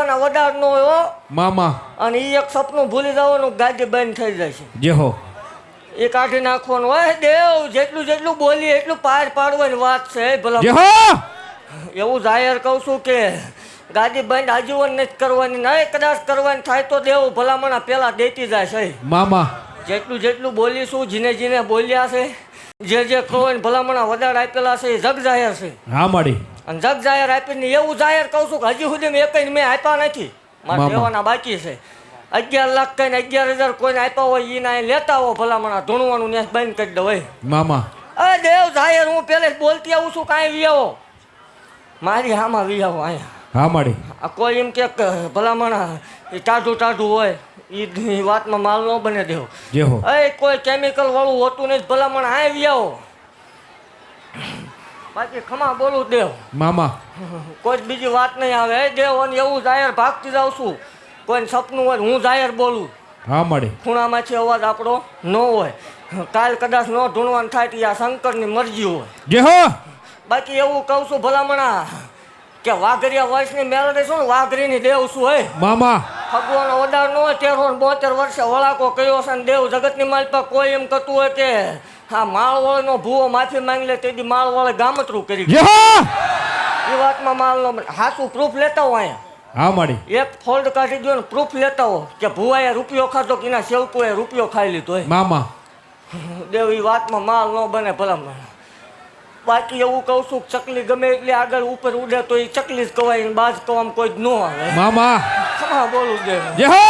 દેવાના વડાર નો હોય હો મામા અને ઈ એક સપનું ભૂલી જવાનું ગાડી બંધ થઈ જાય છે જે હો એ કાઢી નાખવાનું હોય દેવ જેટલું જેટલું બોલી એટલું પાર પાડવાની વાત છે ભલા જે હો એવું જાહેર કહું છું કે ગાડી બંધ આજીવન નથી કરવાની નહીં કદાચ કરવાની થાય તો દેવ ભલામણા પેલા દેતી જાય છે મામા જેટલું જેટલું બોલીશું જીને જીને બોલ્યા છે જે કહો ને ભલામણા વધારે આપેલા છે એ જગ જાહેર છે હા માડી અને જગ જાહેર આપીને એવું જાહેર કહું છું કે હજી સુધી મેં એકઈ મેં આપ્યા નથી મારા દેવાના બાકી છે 11 લાખ કઈને 11,000 કોઈને આપ્યા હોય એના લેતા હો ભલામણા ધૂણવાનું ને બંધ કરી દો હોય મામા અરે દેવ જાહેર હું પેલે બોલતી આવું છું કાંઈ વિયાવો મારી હામાં વિયાવો અહીંયા હા માડી આ કોઈ એમ કે ભલામણા એ ટાઢું ટાઢું હોય એ વાતમાં માલ ન બને દેવો જે હો એ કોઈ કેમિકલ વાળું હોતું નહીં ભલામણા આવી આવો બાકી ખમા બોલું દેવ મામા કોઈ જ બીજી વાત નહીં આવે એ દેવ અને એવું જાહેર ભાગતી જાઉં છું કોઈને સપનું હોય હું જાહેર બોલું હા માડી ખૂણામાંથી અવાજ આપણો ન હોય કાલ કદાચ ન ઢૂંઢવાનું થાય તો આ શંકરની મરજી હોય જે હો બાકી એવું કહું છું ભલામણા કે વાઘરિયા વર્ષની મેળવે શું ને વાઘરીની દેવ શું હોય મામા ભગવાન ઓડાર ન હોય 1372 વર્ષે વળાકો કયો છે ને દેવ જગતની માલપા કોઈ એમ કહેતું હોય કે હા માળવાળનો ભૂવો માફી માંગી લે તેથી માળવાળે ગામતરું કરી જે હો એ વાતમાં માલ નો હાસું પ્રૂફ લેતા હો અહીંયા હા માડી એક ફોલ્ડ કાઢી દો ને પ્રૂફ લેતા હો કે ભૂવાએ રૂપિયો ખાધો કે એના સેવકોએ રૂપિયો ખાઈ લીધો હોય મામા દેવ એ વાતમાં માલ ન બને ભલામણ બાકી એવું કહું છું ચકલી ગમે એટલી આગળ ઉપર ઉડે તો એ ચકલી જ કવાય ને બાજ કવામાં કોઈ જ ન આવે મામા ખમા બોલું દે જે હો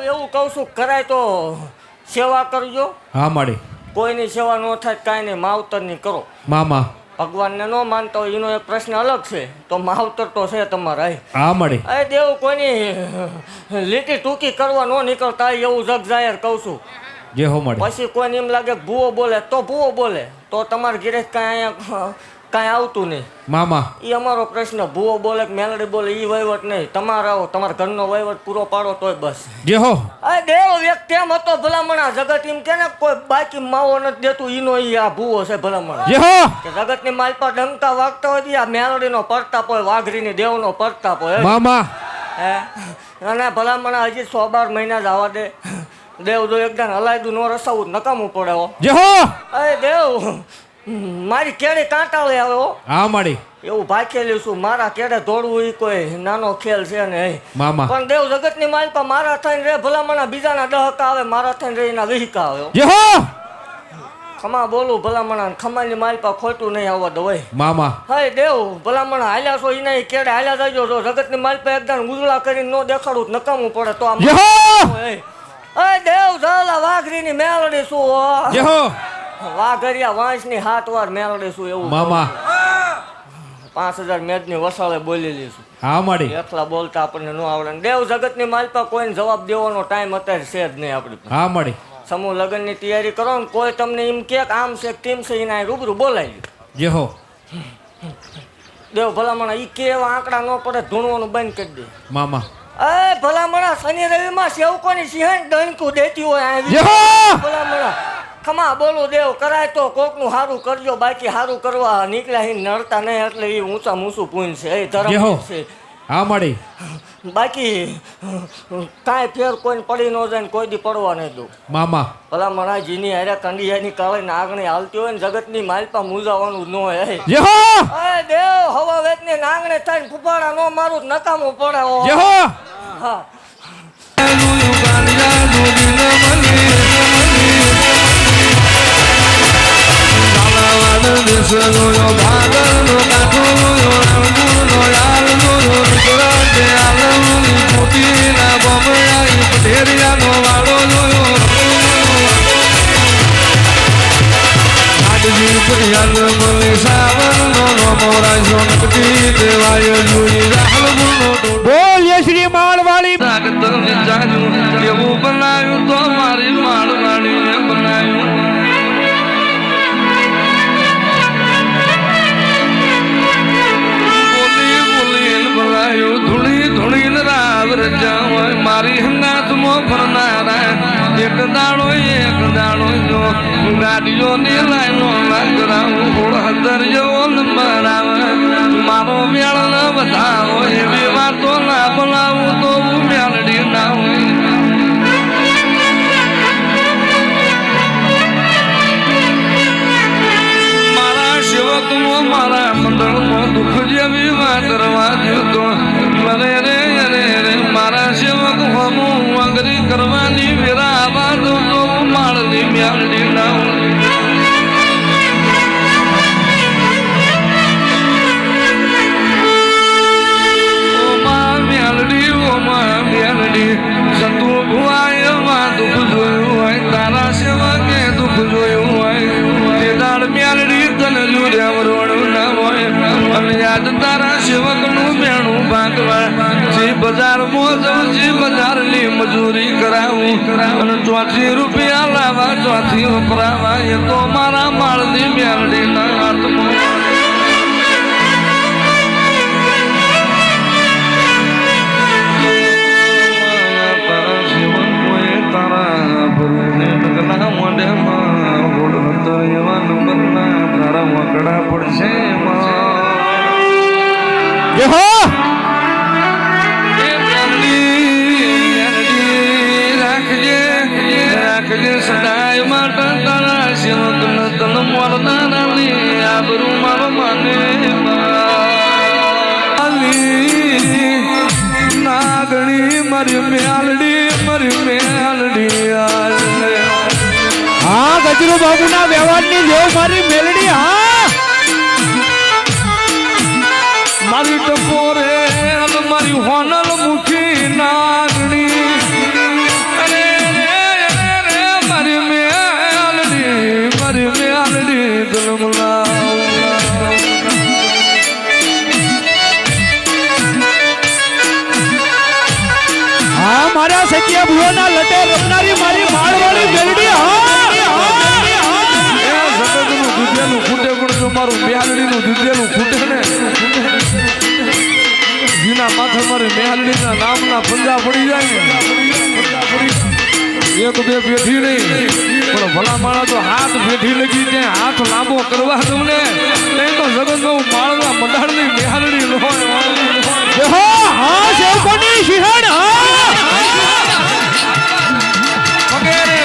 એવું કહું છું કરાય તો સેવા કરજો હા માડી કોઈની સેવા ન થાય કાંઈ નહીં માવતરની કરો મામા ભગવાનને ન માનતા હોય એનો એક પ્રશ્ન અલગ છે તો માવતર તો છે તમારા હા માડી એ દેવ કોઈની લીટી ટૂંકી કરવા ન નીકળતા એવું જગ જાહેર કહું છું જે હો માડી પછી કોઈને એમ લાગે ભૂવો બોલે તો ભૂવો બોલે તો તમારે ઘરે કાંઈ અહીંયા કાંઈ આવતું નહીં મામા એ અમારો પ્રશ્ન ભૂવો બોલે કે મેલડી બોલે એ વહીવટ નહીં તમારા તમારા ઘરનો વહીવટ પૂરો પાડો તોય બસ જે હો આ દેવ વ્યક્તિ એમ હતો ભલામણા જગત એમ કે ને કોઈ બાકી માવો નથી દેતું ઈનો ઈ આ ભૂવો છે ભલામણા જે હો કે જગતની માલપા ડંકા વાગતા હોય આ મેલડીનો પ્રતાપ હોય વાઘરીની દેવનો પ્રતાપ હોય મામા હે અને ભલામણા હજી 112 મહિના જ આવવા દે દેવ જો એકદમ હલાયદું ન રસાવું નકામું પડે હો જે હો અરે દેવ મારી કેડે કાંટાળે આવે હો હા માડી એવું ભાખેલું છું મારા કેડે દોડવું એ કોઈ નાનો ખેલ છે ને મામા પણ દેવ જગતની માલપા મારા થઈને રે ભલામણા બીજાના દહકા આવે મારા થઈને રે એના વિહિકા આવે જે હો ખમા બોલું ભલામણા ખમાની માલપા ખોટું નહીં આવવા દો હોય મામા હા દેવ ભલામણા હાલ્યા છો એના કેડે હાલ્યા જજો જો જગતની માલપા એકદમ ઉજળા કરીને ન દેખાડું નકામું પડે તો આમ જે હો અરે દેવ ઝાલા વાઘરીની મેલડી શું હો જે હો વાઘરિયા વાંસની 7 વાર મેલડી શું એવું મામા 5000 મેદની વસાળે બોલેલી છું હા માડી એકલા બોલતા આપણને ન આવડે દેવ જગતની માલપા કોઈને જવાબ દેવાનો ટાઈમ અત્યારે છે જ નહીં આપણી હા માડી સમૂહ લગ્નની તૈયારી કરો ને કોઈ તમને એમ કે આમ છે તેમ છે એના રૂબરૂ બોલાવી જે હો દેવ ભલામણા ઈ કે એવા આંકડા ન પડે ધૂણવાનું બંધ કરી દે મામા એ ભલામણા શનિ રવિમાં સેવકોની સિંહણ દણકું દેતી હોય જે હો ભલામણા ખમા બોલું દેવ કરાય તો કોકનું સારું કરજો બાકી સારું કરવા નીકળ્યા હી નડતા નહીં એટલે એ ઊંચા ઊંચું પૂન છે એ ધર્મ છે હા માડી બાકી કાંઈ ફેર કોઈને પડી ન જાય ને કોઈ દી પડવા નહીં દઉં મામા ભલામણા જીની હારે કંડિયાની કાળે નાગણી હાલતી હોય ને જગતની માલપા મૂજાવાનું ન હોય જે હો એ દેવ હવા વેતની નાગણે થઈને ફૂફાડા ન મારું નકામું પડે જે હો હા દિવસ જોયો ભાગરનો કાઠો જોયો રણપુરનો યાર જોયો ગુજરાતે આલમની મોતીના બમણાઈ પઢેરિયાનો વાળો જોયો આડજી પ્રિયાલ મલી સાવરનો મોરાજો નકટી દેવાય જોઈ રાહલનો બોલ યે શ્રી માળવાળી તાકતને જાજુ એવું બનાવ્યું તો મારી માળવાણીને બનાવ્યું બોલી બોલીને બનાવ્યું ધૂળી ધૂળીને રાવ રજાવાય મારી હંગાતમાં ફરનારા એક દાડો જો ગાડીઓની લાઈનો ના કરાવું હોળ હતર જેવો નંબર આવે મારો મેળ ન બતાવો એવી વાતો ના બોલાવું તો હું મેળડી ના હોય મારા સેવકમાં મારા મંડળમાં દુઃખ જેવી વાત કરવા જોતો મને રે મારા સેવક હમું અંગરી કરવાની મેરા આવાજ તો માળની મેળડી ના હોય સંતુ ભુવાય માં દુઃખ જોયું હોય તારા સેવકે દુઃખ જોયું હોય તે દાડ મેલડી તને જુર્યા રોડ ના હોય અને યાદ તારા સેવક નું બેણું ભાગવા જે બજાર મોજું જે બજાર ની મજૂરી કરાવું અને ચોથી રૂપિયા લાવવા ચોથી વપરાવા એ તો મારા માળની મેલડી ના હાથમાં સદાય માટે તારા સેવક તન મોરનારાની આબરૂ મારો માને નાગણી મારી મેલડી હા ગજરુ બાબુના વ્યવહારની જેવ મારી મેલડી હા મારી ટપોરે મારી હોનલ મુખી નાગણી મારી મેલડી દલમલા હા મારા સખિયા ભુવાના લટે રમનારી મારી માળવાળી મેલડી દૂધેલું ખૂટે પણ જો મારું મેલડીનું દૂધેલું ખૂટે ને જીના માથે મારે મેલડીના નામના પંજા પડી જાય એક બે પેઢી નહીં પણ ભલા માણસ તો હાથ પેઢી લગી ત્યાં હાથ લાંબો કરવા દઉં ને નહીં તો જગતમાં માળના મંડાળની મેલડી હા હા સેવકોની શિહણ વગેરે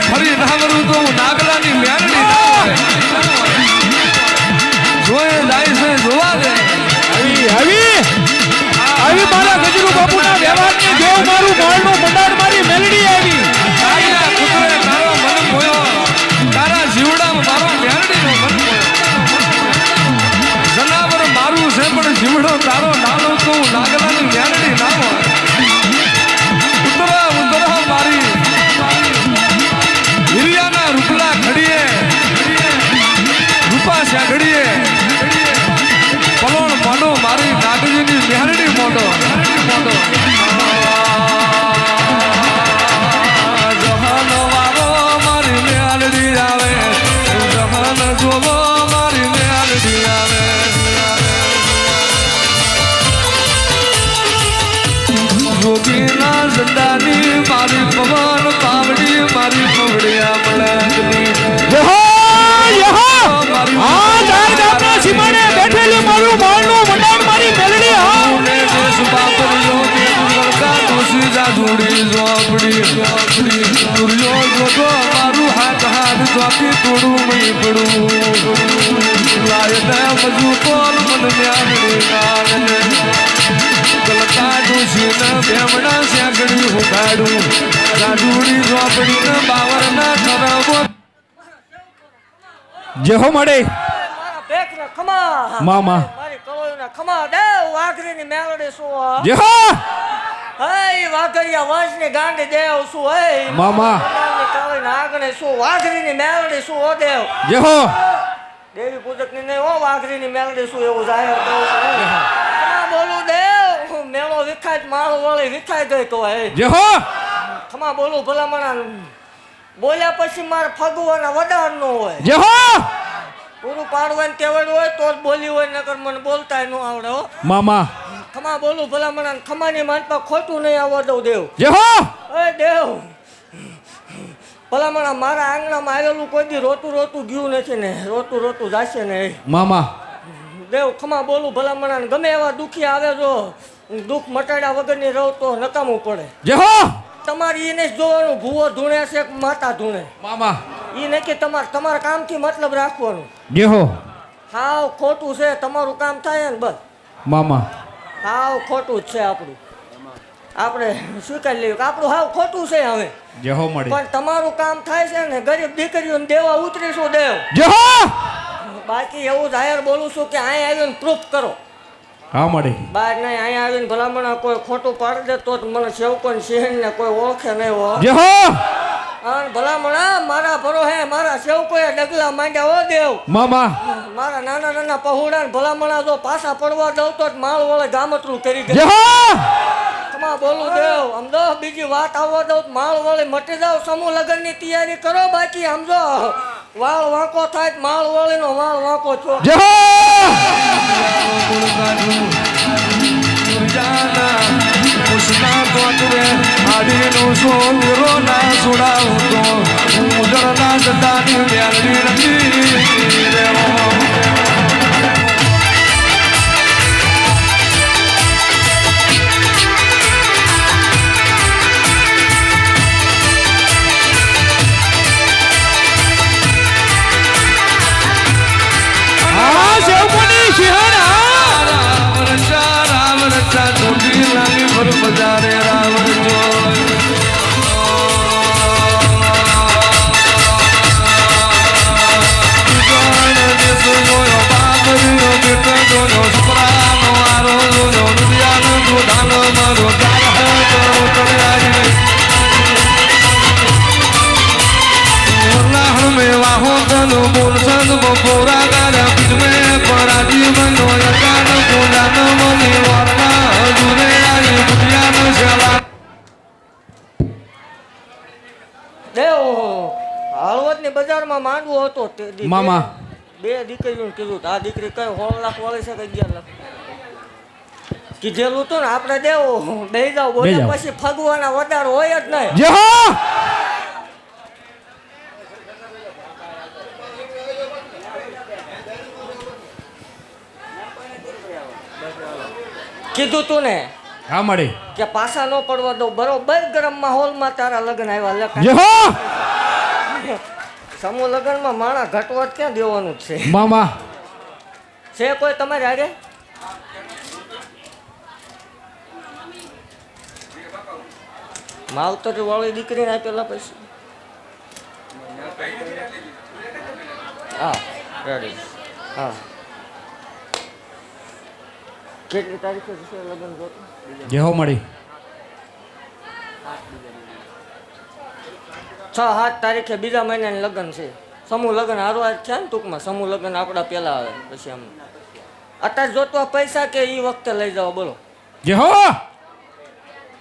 ફરી નાગરું તો નાગલાની મેલડી જોયે જાય છે જોવા દે આવી મારા ગજરુ બાપુના વ્યવહારની જેવ મારું માળનું મંડાણ મારી મેલડી આવી તારો મન મોયો તારા જીવડામાં મારો મેલડીનો મન મોયો જનાવર મારું છે પણ જીવડો તારો નાનો તો નાગલાની મેલડી ના હોય ઉતરો મારી હિરિયાના રૂપલા ઘડીએ રૂપા ઘડીએ પલોણ મોઢો મારી નાગજીની મેલડી મોઢો જહાન વારો મારી મેલડી આવે જહાન જોવો મારી મેલડી આવે જોગીના ઝંડાની મારી પવન પાવડી મારી પવડિયા મળાગની સીમાડે બેઠેલી મારું માળનું મંડાણ મારી મેલડી હા દેશ બાપરીઓ કે ગલકા દોષી જાદુડી ઝોપડી દુર્યો જોતો મારું હાથ ચોકી તોડું મઈ પડું લાય દે મજુ કોલ મન મ્યાગડી નાગને ગલકા દોષી ને બેમણા સેગડી ઉગાડું જાદુડી ઝોપડી ને બાવરના ખરાબો જે હો મળે દેખ ને ખમા મામા. મારી કળોઈના ખમા દેવ વાઘરીની મેલડી શું હો? જય હો હે વાઘરિયા વંશની ગાંડી દેવ શું હે મામા. કળોઈની કળોઈના આંગણે શું વાઘરીની મેલડી શું હો દેવ જય હો દેવી પૂજકની નહીં હો વાઘરીની મેલડી શું એવું જાહેર કહું છું ખમા બોલું દેવ મેળો વિખાય માળો વળી વિખાય ગઈ તો હે જય હો ખમા બોલું ભલામણા બોલ્યા પછી મારે ફગવાના વડાર ન હોય જય હો પૂરું પાડવાનું ટેવડ હોય તો જ બોલી હોય નકર મને બોલતા ન આવડે હો મામા. ખમા બોલું ભલામણા ખમાની માનપા ખોટું નહીં આવવા દઉં દેવ જય હો એ દેવ ભલામણા મારા આંગણામાં આવેલું કોઈ દી રોતું રોતું ગયું નથી ને રોતું રોતું જાશે ને મામા. દેવ ખમા બોલું ભલામણા ગમે એવા દુખી આવે જો દુઃખ મટાડ્યા વગરની રહું તો નકામું પડે જય હો તમારે એને જ જોવાનું ભૂવો ધૂણે છે કે માતા ધૂણે મામા. એ નક્કી તમારા કામથી મતલબ રાખવાનું જય હો હાવ ખોટું છે તમારું કામ થાય ને બસ મામા. હાવ ખોટું જ છે આપણું આપણે સ્વીકારી લેવું કે આપણું હાવ ખોટું છે હવે જય હો મળી. પણ તમારું કામ થાય છે ને ગરીબ દીકરીઓને દેવા ઉતરીશું દેવ જય હો બાકી એવું જાહેર બોલું છું કે અહીં આવીને પ્રૂફ કરો હા મળી. બહાર નહીં અહીંયા આવીને ભલામણા કોઈ ખોટું પાડી દે તો જ મને સેવકોને શહેરને કોઈ ઓળખે નહીં હો જય હો અને ભલામણા મારા ભરોહે મારા સેવકોએ ડગલા માંડ્યા હો દેવ મામા. મારા નાના નાના પહોળાને ભલામણા જો પાછા પડવા દઉં તો જ માળ વળે ગામતરું કરી દે જય હો ખમા બોલું દેવ સમજો બીજી વાત આવવા દઉં તો માળ વળે મટી જાવ સમૂહ લગ્નની તૈયારી કરો બાકી સમજો વાળ વાંકો થાય તો માળ વળીનો વાળ વાંકો છો જય હો હા સેવકોની સિંહણ હા રામ રચા ચોટી લાગી પર બજારે રામ રચો દેવ હળવદની બજારમાં માંડવો હતો તે દી મામા. બે દીકરીઓને કીધું આ દીકરી કઈ 16 લાખ વાળી છે કે 11 લાખ કીધેલું હતું ને આપણે દેવ બે જાવ બોલે જાઓ. પછી ફગવાના વધાર હોય જ નહીં જય હો કીધું તું ને હા મળી. કે પાછા ન પડવા દઉં બરોબર ગરમ માહોલમાં તારા લગ્ન આવ્યા જય લખા હો સમૂહ લગ્નમાં માણા ઘટવટ ક્યાં દેવાનું જ છે મામા. છે કોઈ તમારે આગે માવતરી વાળી દીકરીને આપેલા પૈસા હા રેડી હા કેટલી તારીખે છે લગ્ન જોતું જય હો મળી. 6-7 તારીખે બીજા મહિનાની લગ્ન છે સમૂહ લગ્ન હારવા છે ને ટૂંકમાં સમૂહ લગ્ન આપણા પહેલા આવે પછી આમ અત્યારે જોતવા પૈસા કે એ વખતે લઈ જાઓ બોલો જય હો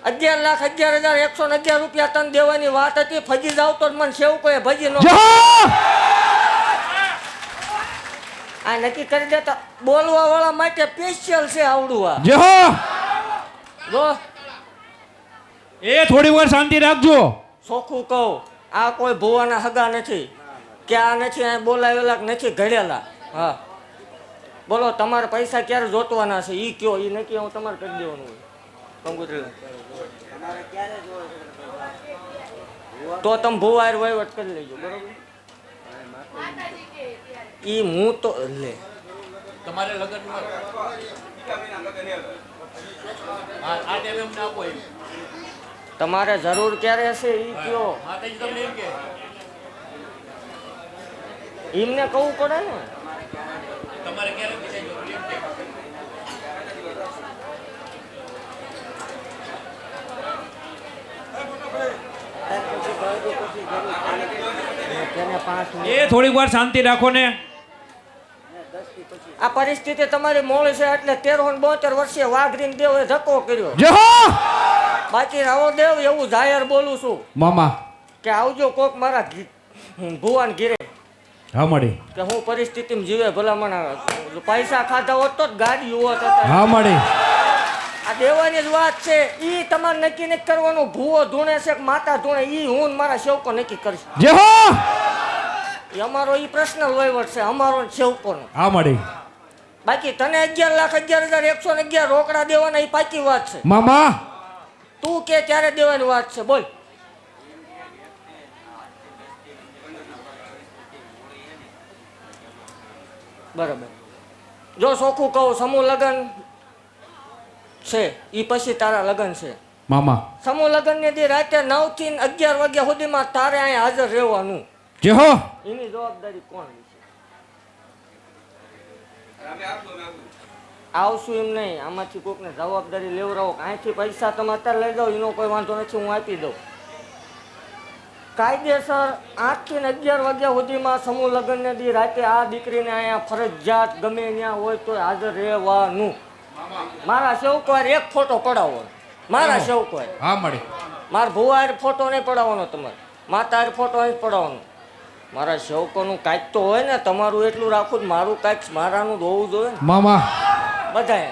11,11,111 રૂપિયા તને દેવાની વાત હતી ફજી જાવ તો જ મને સેવ કોઈ ભજી નો જય હો આ નક્કી કરી દેતા બોલવા વાળા માટે સ્પેશિયલ છે આવડું આ જય હો જો એ થોડી વાર શાંતિ રાખજો. ચોખ્ખું કહું આ કોઈ ભુવાના હગા નથી કે આ નથી આ બોલાવેલા કે નથી ઘડેલા હા બોલો તમારે પૈસા ક્યારે જોતવાના છે ઈ કયો ઈ નક્કી હું તમારે કરી દેવાનું હોય કંકોત્રી તો તમે ભુવાયર વહીવટ કરી લેજો બરોબર ઈ હું તો લે તમારે લગન તમારે જરૂર ક્યારે હશે ઈ કયો એમને કહું પડે ને તેને 5 મિનિટ એ થોડીક વાર શાંતિ રાખો ને. આ પરિસ્થિતિ તમારી મોળી છે એટલે 13 વર્ષીય વાઘરીને દેવે ધક્કો કર્યો. જય હો બાકી રાવો દેવ એવું જાહેર બોલું છું મામા. કે આવજો કોક મારા ભુવાન ઘીરે હા મળી. કે હું પરિસ્થિતિમાં જીવે ભલામણ પૈસા ખાધા હોત તો જ ગાડી હોત હતા. હા મળી. આ દેવાની જ વાત છે. ઈ તમારે નક્કી નથી કરવાનું ભૂવો ધૂણે છે કે માતા ધૂણે ઈ હું ને મારા સેવકો નક્કી કરીશ. જય હો ઈ અમારો ઈ પર્સનલ વહીવટ છે અમારો ને સેવકોનો. હા મળી. બાકી તને 11,11,111 રોકડા દેવાના ઈ પાકી વાત છે. મામા તું કે ત્યારે દેવાની વાત છે. બોલ. બરાબર. જો ચોખ્ખું કહું સમૂહ લગ્ન છે ઈ પછી તારા લગ્ન છે. મામા. સમૂહ લગ્ન ની દી રાતે 9 થી 11 વાગ્યા સુધીમાં તારે અહીંયા હાજર રહેવાનું. જય હો એની જવાબદારી કોણ લેશે? આવશું એમ નહીં, આમાંથી કોકને જવાબદારી લેવડાવો. અહીંથી પૈસા તમે અત્યારે લઈ જાઓ એનો કોઈ વાંધો નથી, હું આપી દઉં. કાયદેસર 8 થી 11 વાગ્યા સુધીમાં સમૂહ લગ્નને દી રાતે આ દીકરીને અહીંયા ફરજિયાત ગમે ત્યાં હોય તો હાજર રહેવાનું. મારા સેવકોર એક ફોટો પડાવો. મારા સેવકોર. હા મળી. મારા ભુવા ફોટો નહીં પડાવવાનો તમારે, માતા ફોટો નહીં પડાવવાનો. મારા સેવકોનું કાંઈક તો હોય ને, તમારું એટલું રાખવું જ મારું કાંઈક મારાનું જ હોવું જોઈએ ને મામા. બધાએ.